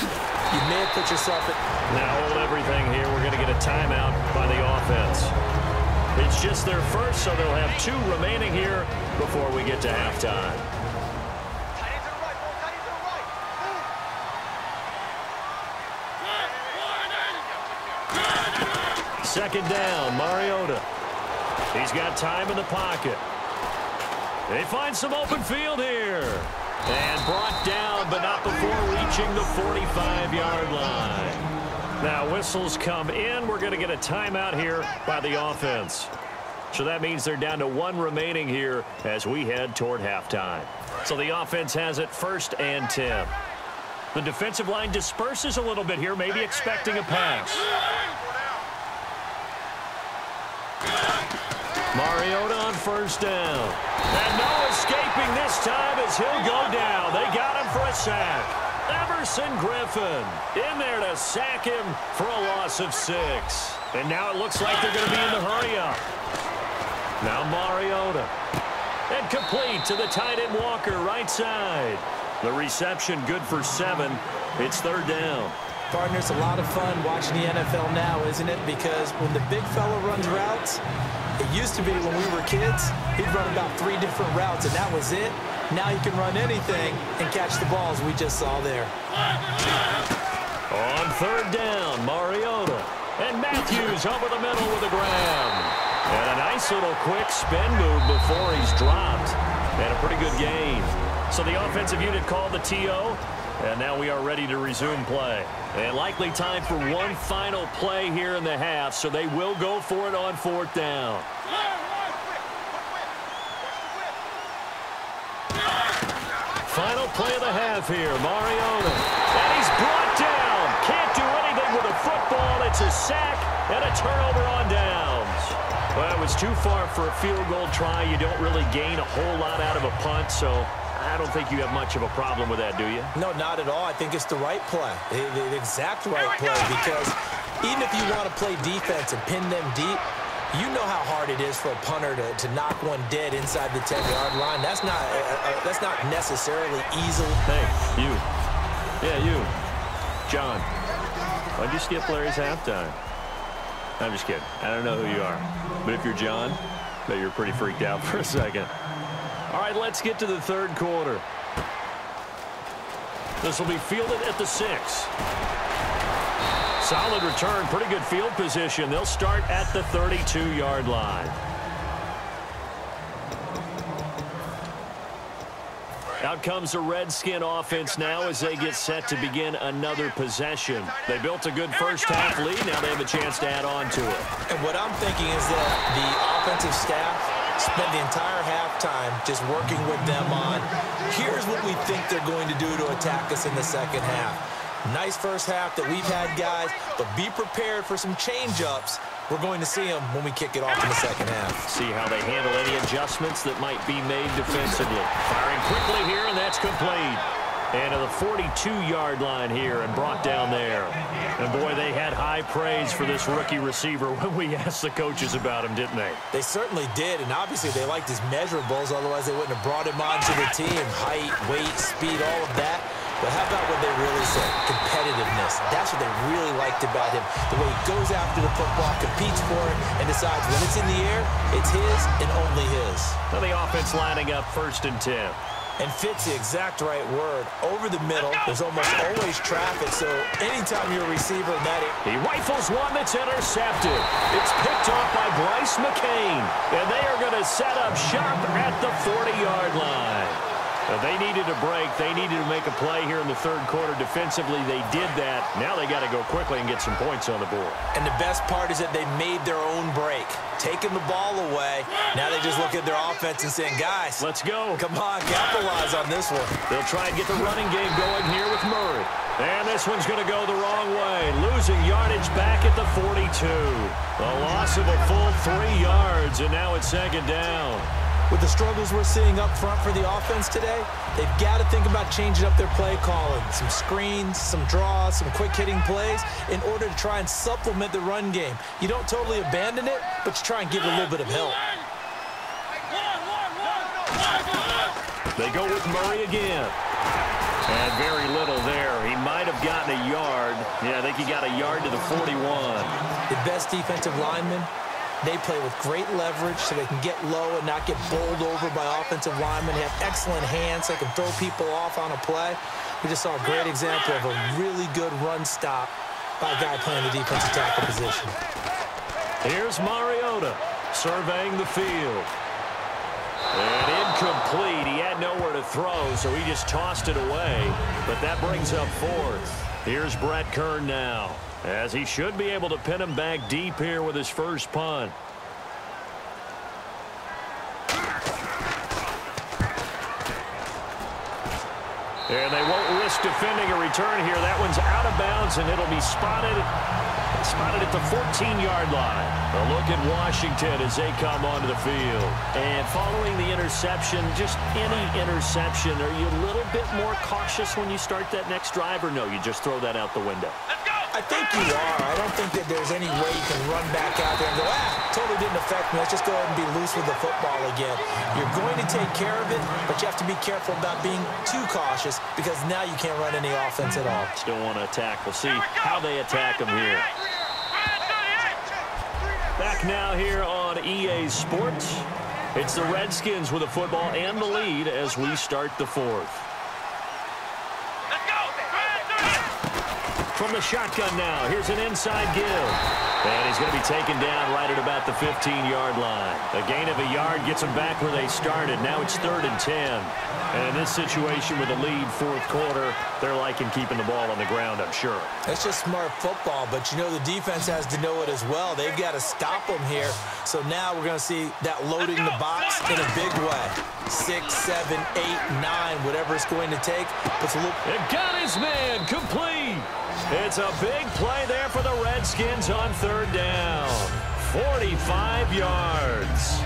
you may have put yourself at... Now hold everything here. We're going to get a timeout by the offense. It's just their first, so they'll have 2 remaining here before we get to halftime. Second down, Mariota. He's got time in the pocket. They find some open field here. And brought down, but not before reaching the 45-yard line. Now whistles come in. We're going to get a timeout here by the offense. So that means they're down to 1 remaining here as we head toward halftime. So the offense has it 1st and 10. The defensive line disperses a little bit here, maybe expecting a pass. Mariota on 1st down. And no escaping this time as he'll go down. They got him for a sack. Everson Griffin in there to sack him for a loss of 6. And now it looks like they're going to be in the hurry-up. Now Mariota. And complete to the tight end Walker, right side. The reception good for 7. It's 3rd down. Partner, it's a lot of fun watching the NFL now, isn't it? Because when the big fella runs routes, it used to be when we were kids, he'd run about 3 different routes, and that was it. Now he can run anything and catch the balls we just saw there. On 3rd down, Mariota. And Matthews over the middle with a grab. And a nice little quick spin move before he's dropped. And a pretty good gain. So the offensive unit called the TO. And now we are ready to resume play. And likely time for one final play here in the half, so they will go for it on 4th down. Final play of the half here, Mariota. And he's brought down. Can't do anything with a sack, and a turnover on downs. Well, it was too far for a field goal try. You don't really gain a whole lot out of a punt, so I don't think you have much of a problem with that, do you? No, not at all. I think it's the right play, the exact right play, because even if you want to play defense and pin them deep, you know how hard it is for a punter to knock one dead inside the 10-yard line. That's not necessarily easy. Hey, you. Yeah, you. John, why'd you skip Larry's halftime? I'm just kidding. I don't know who you are. But if you're John, I bet you're pretty freaked out for a second. All right, let's get to the third quarter. This will be fielded at the 6. Solid return, pretty good field position. They'll start at the 32-yard line. Out comes the Redskin offense now as they get set to begin another possession. They built a good first-half lead. Now they have a chance to add on to it. And what I'm thinking is that the offensive staff spent the entire halftime just working with them on, here's what we think they're going to do to attack us in the second half. Nice first half that we've had, guys, but be prepared for some change-ups. We're going to see them when we kick it off in the second half. See how they handle any adjustments that might be made defensively. Firing quickly here, and that's complete. And to the 42-yard line here and brought down there. And, boy, they had high praise for this rookie receiver when we asked the coaches about him, didn't they? They certainly did, and obviously they liked his measurables, otherwise they wouldn't have brought him onto the team. Height, weight, speed, all of that. But how about what they really said? Competitiveness. That's what they really liked about him. The way he goes after the football, competes for it, and decides when it's in the air, it's his and only his. Now the offense lining up 1st and 10. And fits the exact right word. Over the middle, there's almost always traffic, so anytime you're a receiver in that area. He rifles one that's intercepted. It's picked off by Bryce McCain. And they are going to set up shop at the 40-yard line. They needed a break. They needed to make a play here in the third quarter. Defensively, they did that. Now they got to go quickly and get some points on the board. And the best part is that they made their own break. Taking the ball away. Now they just look at their offense and saying, guys, let's go. Come on, capitalize on this one. They'll try and get the running game going here with Murray. And this one's going to go the wrong way. Losing yardage back at the 42. A loss of a full 3 yards, and now it's 2nd down. With the struggles we're seeing up front for the offense today, they've got to think about changing up their play calling. Some screens, some draws, some quick-hitting plays in order to try and supplement the run game. You don't totally abandon it, but you try and give it a little bit of help. They go with Murray again. And very little there. He might have gotten a yard. Yeah, I think he got a yard to the 41. The best defensive linemen, they play with great leverage so they can get low and not get bowled over by offensive linemen. They have excellent hands. They can throw people off on a play. We just saw a great example of a really good run stop by a guy playing the defensive tackle position. Here's Mariota surveying the field. And incomplete. He had nowhere to throw, so he just tossed it away. But that brings up 4th. Here's Brett Kern now, as he should be able to pin him back deep here with his first punt. And they won't risk defending a return here. That one's out of bounds, and it'll be spotted at the 14-yard line. A look at Washington as they come onto the field. And following the interception, just any interception, are you a little bit more cautious when you start that next drive, or no, you just throw that out the window? I think you are. I don't think that there's any way you can run back out there and go, totally didn't affect me. Let's just go ahead and be loose with the football again. You're going to take care of it, but you have to be careful about being too cautious because now you can't run any offense at all. Still want to attack. We'll see how they attack them here. Back now here on EA Sports. It's the Redskins with the football and the lead as we start the 4th. From the shotgun now, here's an inside give. And he's going to be taken down right at about the 15-yard line. A gain of a yard gets them back where they started. Now it's 3rd and 10. And in this situation with a lead 4th quarter, they're liking keeping the ball on the ground, I'm sure. That's just smart football, but you know the defense has to know it as well. They've got to stop them here. So now we're going to see that loading the box in a big way. 6, 7, 8, 9, whatever it's going to take. Puts a little... It got his man complete. It's a big play there for the Redskins on third down. 45 yards.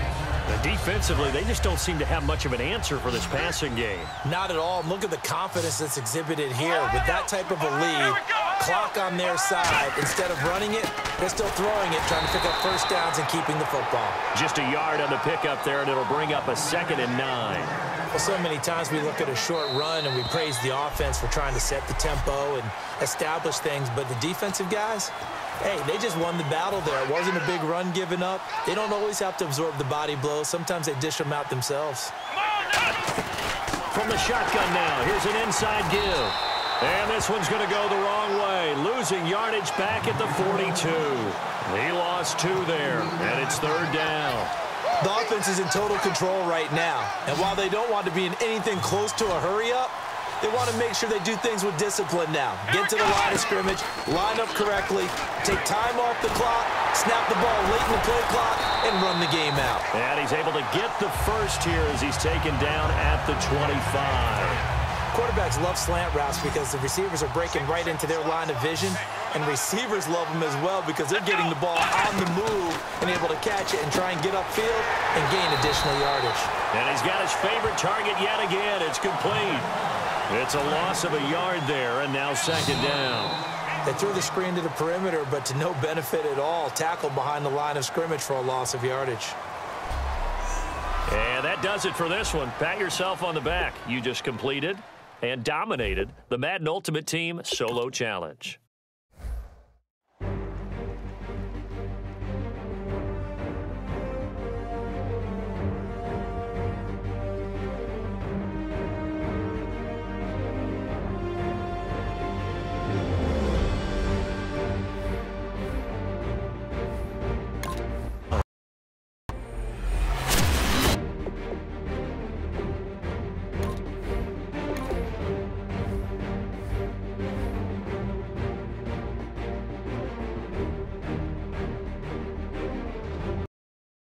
And defensively, they just don't seem to have much of an answer for this passing game. Not at all. Look at the confidence that's exhibited here. With that type of a lead, clock on their side, instead of running it, they're still throwing it, trying to pick up first downs and keeping the football. Just a yard on the pickup there, and it'll bring up a 2nd and 9. Well, so many times we look at a short run and we praise the offense for trying to set the tempo and establish things, but the defensive guys, hey, they just won the battle there. It wasn't a big run given up. They don't always have to absorb the body blows. Sometimes they dish them out themselves. From the shotgun now, here's an inside give. And this one's going to go the wrong way. Losing yardage back at the 42. He lost 2 there, and it's third down. The offense is in total control right now. And while they don't want to be in anything close to a hurry-up, they want to make sure they do things with discipline now. Get to the line of scrimmage, line up correctly, take time off the clock, snap the ball late in the play clock, and run the game out. And he's able to get the first here as he's taken down at the 25. Quarterbacks love slant routes because the receivers are breaking right into their line of vision, and receivers love them as well because they're getting the ball on the move and able to catch it and try and get upfield and gain additional yardage. And he's got his favorite target yet again. It's complete. It's a loss of a yard there, and now 2nd down. They threw the screen to the perimeter, but to no benefit at all. Tackled behind the line of scrimmage for a loss of yardage. And that does it for this one. Pat yourself on the back. You just completed and dominated the Madden Ultimate Team Solo Challenge.